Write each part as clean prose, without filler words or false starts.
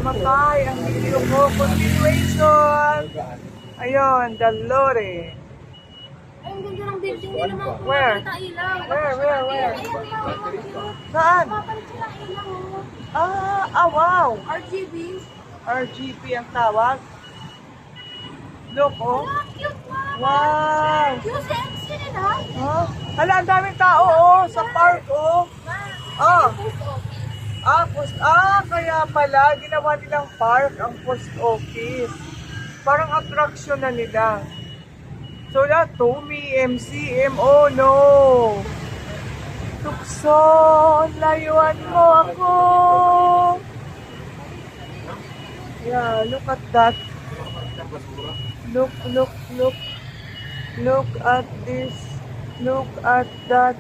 Mapay ang video ko. Continuation. Ayun, Dalore. Ay, ang ganda ng building nila mga Where? kumakita ilaw. Where? Ayan, Saan? papalit sila ilaw. Wow. RGB. RGP ang tawag. Look, oh. Ah, cute na. Wow. Yung sense nila. Huh? Hala, ang daming tao, oh. Sa park, oh. Ah. Kaya pala, ginawa nilang park ang post office. Parang attraction na nila. So, Tommy, MCM, oh no! Tukson, layuan mo ako! Yeah, look at that. Look. Look at this. Look at that.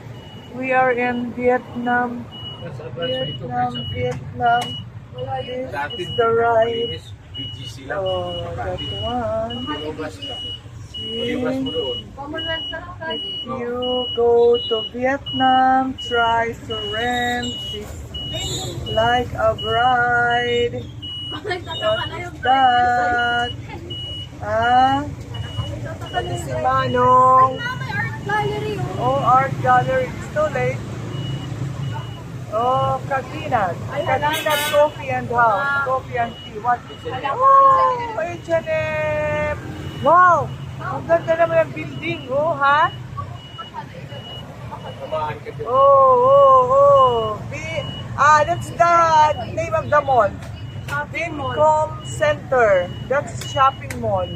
We are in Vietnam. Vietnam. This is the right. Oh, that one. If you go to Vietnam, try to rent this like a bride. What is that? Pati si Manong. Gallery. Oh, art gallery. It's too late. Oh, Katinat. Katinat Coffee and House. Coffee and Tea. What is it? Oh, H&M. Wow! Ang ganda naman ang building. Oh, ha? Oh. That's the name of the mall. Vincom Center. That's shopping mall.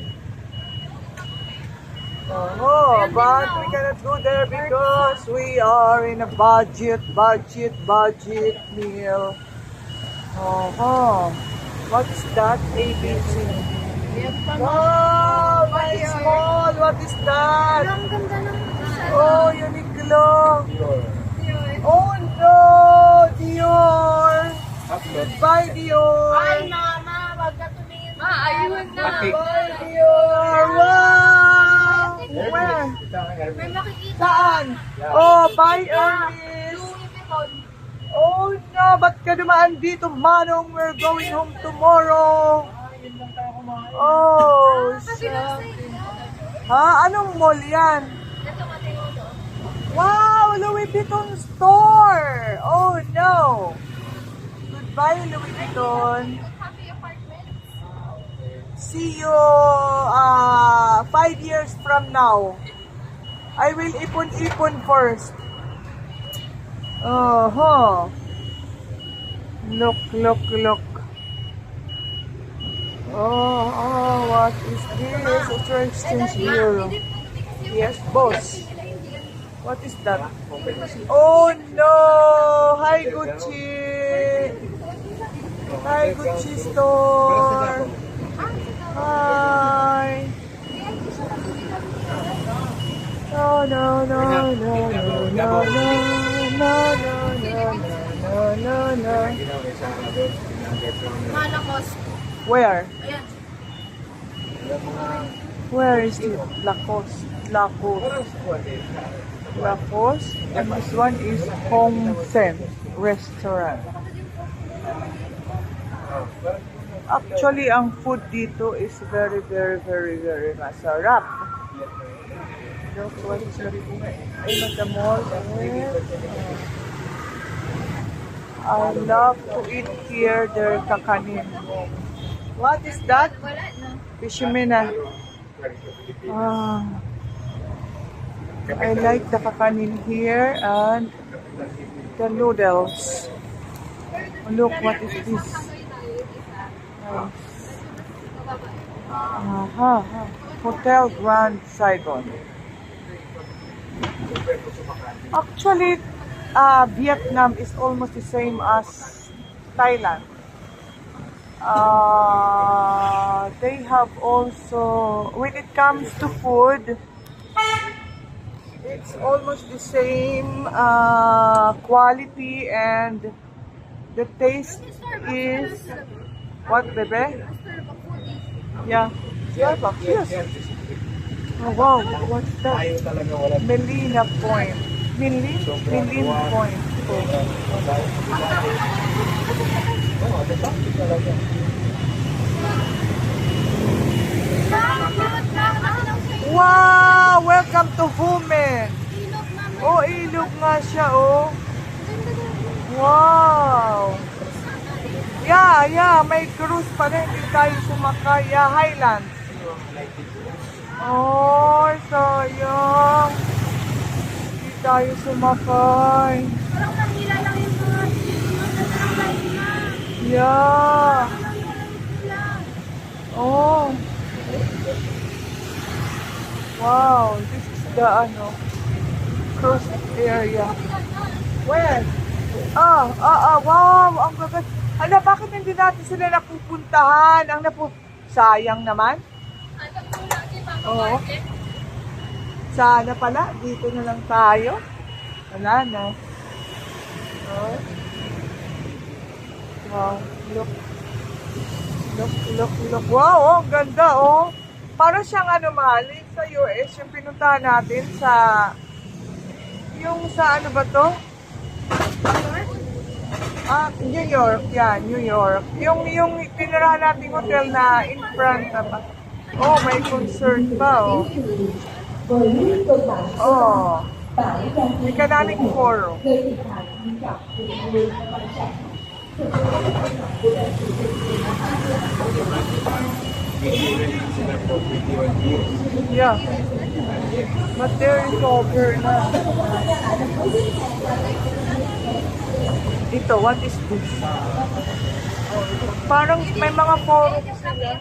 Oh, but we cannot go there because we are in a budget meal. What is that? ABC. Wow, nice mall. What is that? Ang ganda ng design. Oh, Uniqlo. Oh no, Dior. Goodbye, Dior. Ay, mama, wag ka tumingin. Ayun na. Goodbye, Dior. Wow. Where? May makikita. Saan? Oh, bye, Ernest. Louis Vuitton. Oh no, ba't ka dumaan dito, Manong? We're going home tomorrow. Oh, ha? Anong mall yan? Wow, Louis Vuitton store. Oh no. Goodbye, Louis Vuitton. Happy apartments. See you 5 years from now. I will ipon first. Look. Oh, what is this? Interesting here. Yes, boss. What is that? Oh no! Hi, Gucci! Hi, Gucci store! Hi! No. Malakos. Where? Ayan. Where is it? Lacoste. And this one is Hong Sen Restaurant. Actually, ang food dito is very masarap. Look, what is the name of the mall? I love to eat here their kakanin. What is that? Wala na. Fishmina. I like the kakanin here and the noodles. Look, what is this? Hotel Grand Saigon. Actually, Vietnam is almost the same as Thailand. They have also, when it comes to food, it's almost the same quality, and the taste is what, bebe? Yeah, Starbucks, yes. Oh wow, what's that? Melina Point. Melin Point. Oh. siya, oh. Wow! Yeah, may cruise pa rin. Hindi tayo sumakay. Yeah, Highlands. Oh, sayang. Hindi tayo sumakay. Parang nahila lang yung mga nasasakay na. Yeah. Oh. Wow, this is the cruise area. Where? Wow, ang gaganda. Ano, bakit hindi natin sila napupuntahan? Sayang naman. Ano po natin Oo. market? Sana pala, dito na lang tayo. Wala na. Oh. Wow, look. Look. Wow, oh, ang ganda, oh. Parang siyang mahalin sa US, yung pinuntahan natin sa ano ba to? New York, yeah, New York. Yung tinirahan nating hotel na in front na. Oh, may concert pa, oh. Oh. Economic Forum. Yeah. But there is over na. Ito, what is this? Parang may mga forum sila.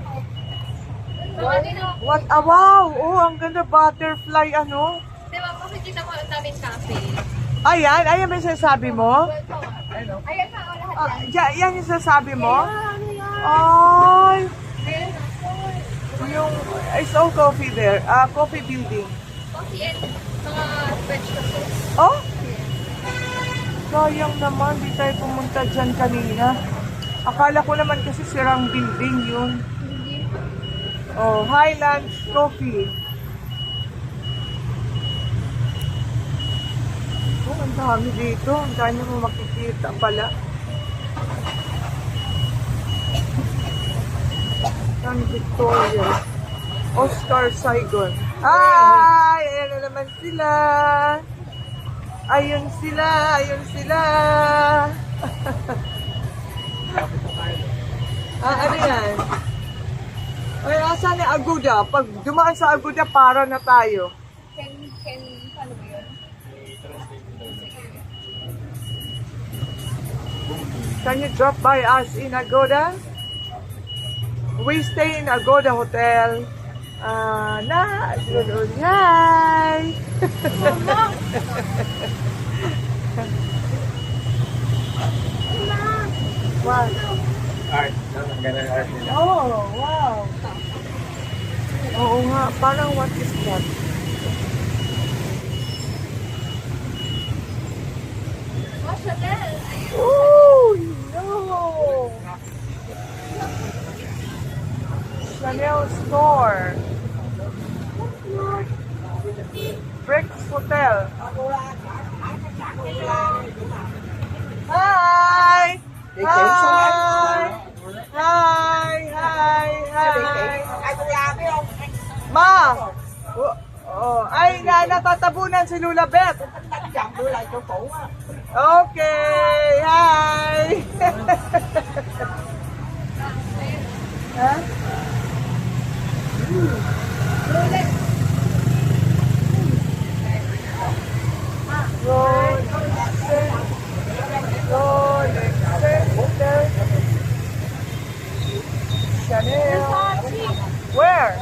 What? Wow! Oh, ang ganda. Butterfly, ano? Diba, pakikita ko ang daming cafe. Ayan ba yung sinasabi mo? Ayan na, lahat yan. Yan yung sinasabi mo? Ano yan? Ay! Ayan na. Yung, it's all coffee there. Coffee building. Coffee and mga vegetables. Oh? Sayang naman, di tayo pumunta dyan kanina. Akala ko naman kasi sirang building yun. Oh, Highlands Coffee. Oh, ang dami dito. Ang dami mo makikita pala. San Victoria. Oscar Saigon. Ay! Ayan na naman sila. Ayun sila. Ano yan? Ay, asan na Aguda? Pag dumaan sa Aguda, para na tayo. Paano ba yun? Can you drop by us in Agoda? We stay in Agoda Hotel. Hi! What? Art. Ang ganda ng art nila. Oh, wow. Oo nga, parang what is that? Oh, Chanel. Oh, no! Chanel store. Bricks Hotel. Hi! Hi! Ma! Ay, natatabunan si Lula Beth. Okay, hi! Ha? Chanel. Where?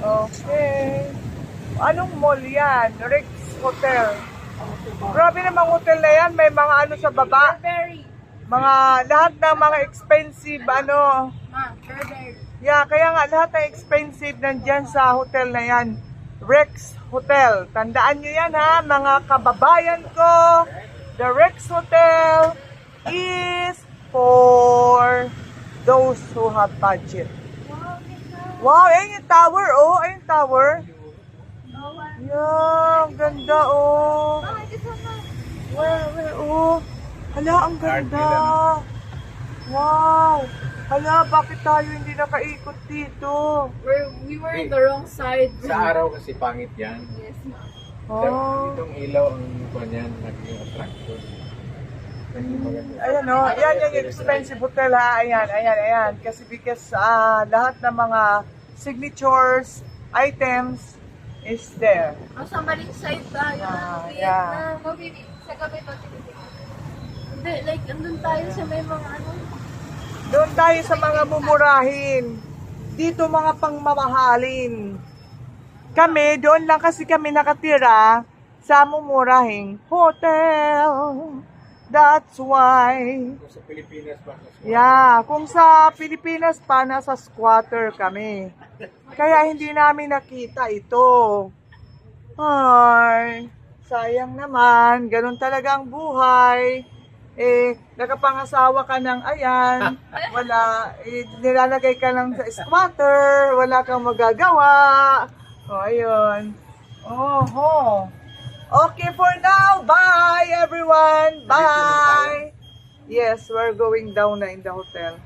Okay. Anong mall yan? Rex Hotel. Grabe namang hotel na yan. May mga ano sa baba. Burberry. Lahat ng mga expensive Burberry. Yeah, kaya nga lahat ng expensive nandyan sa hotel na yan. Rex Hotel. Tandaan nyo yan ha, mga kababayan ko. The Rex Hotel is for those who have budget. Wow, ayun yung tower, oh. Ayun yung tower. Yeah, ang ganda, oh. Where, oh. Hala, ang ganda. Wow. Hala, bakit tayo hindi nakaikot dito? We were in the wrong side. Sa araw kasi pangit yan. Yes, ma'am. Oh. Itong ilaw ang kanyan naging attraction. Naging maganda. Ayan o, yan yung expensive hotel ha. Ayan. Kasi because lahat ng mga signatures, items is there. Oh, sa maling side tayo Ah, ng yeah. Vietnam. Oh, baby, sa gabi to, hindi, like, andun tayo sa may mga ano. Doon tayo sa mga mumurahin. Dito mga pangmamahalin. Kami, doon lang kasi kami nakatira sa mumurahing hotel. That's why. Kung sa Pilipinas pa. Yeah, kung sa Pilipinas pa, nasa squatter kami. Kaya hindi namin nakita ito. Ay, sayang naman. Ganun talaga ang buhay. Nakapangasawa ka ng ayan. Wala, nilalagay ka lang sa squatter. Wala kang magagawa. O, ayun. Oho. Okay for now. Bye, everyone. Bye. Yes, we're going down na in the hotel.